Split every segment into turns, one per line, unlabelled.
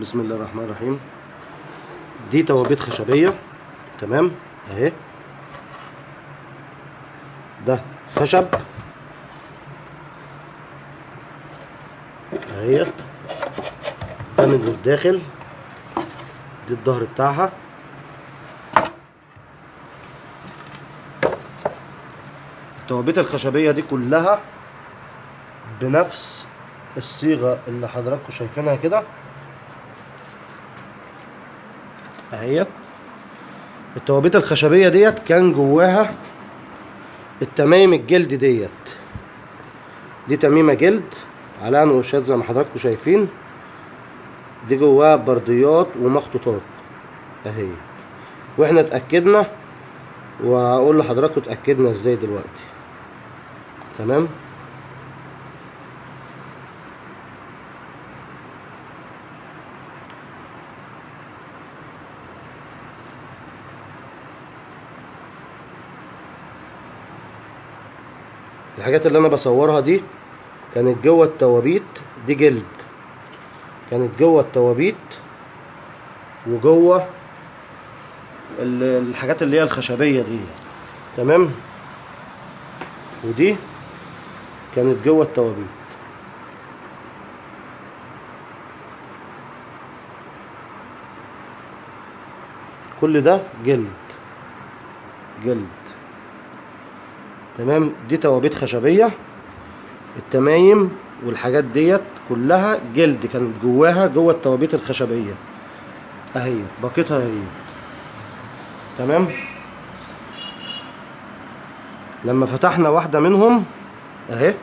بسم الله الرحمن الرحيم. دي توابيت خشبية، تمام اهي. ده خشب اهيت، ده من الداخل، دي الظهر بتاعها. التوابيت الخشبية دي كلها بنفس الصيغة اللي حضراتكم شايفينها كده اهيت. التوابيت الخشبية ديت كان جواها التمايم الجلد ديت. دي تميمة جلد عليها نقوشات زي ما حضراتكم شايفين. دي جواها برديات ومخطوطات اهيت. واحنا اتأكدنا، وهقول لحضراتكم اتأكدنا ازاي دلوقتي. تمام. الحاجات اللي انا بصورها دي كانت جوه التوابيت، دي جلد كانت جوه التوابيت وجوه الحاجات اللي هي الخشبية دي، تمام. ودي كانت جوه التوابيت. كل ده جلد تمام. دي توابيت خشبية. التمايم والحاجات ديت كلها جلد كانت جواها جوه التوابيت الخشبية اهي، باقيتها اهي، تمام. لما فتحنا واحدة منهم اهي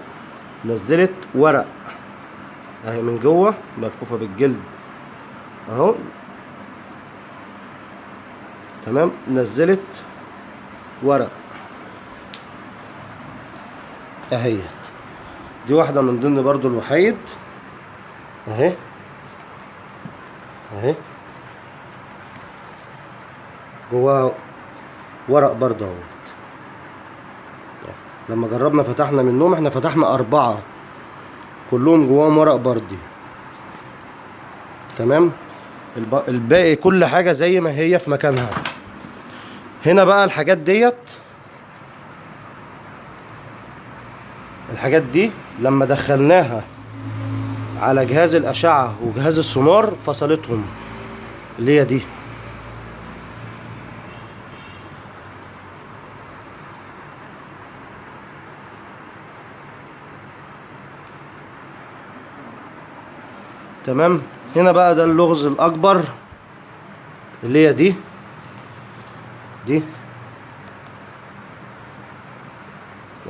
نزلت ورق اهي من جوه، ملفوفة بالجلد اهو، تمام. نزلت ورق اهي. دي واحدة من ضمن برضو الوحايد اهي جواها ورق برضه اهوت. لما جربنا فتحنا منهم، احنا فتحنا 4 كلهم جواهم ورق بردي، تمام. الباقي كل حاجة زي ما هي في مكانها. هنا بقى الحاجات دي لما دخلناها على جهاز الأشعة وجهاز السونار فصلتهم، اللي هي دي. تمام. هنا بقى ده اللغز الأكبر، اللي هي دي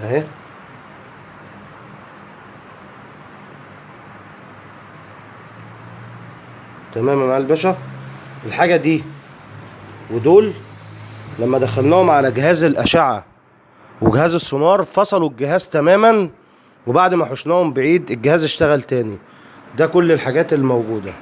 اهي، تمام يا معالي الباشا. الحاجة دي ودول لما دخلناهم على جهاز الأشعة وجهاز السونار فصلوا الجهاز تماما، وبعد ما حشناهم بعيد الجهاز اشتغل تاني. ده كل الحاجات الموجودة.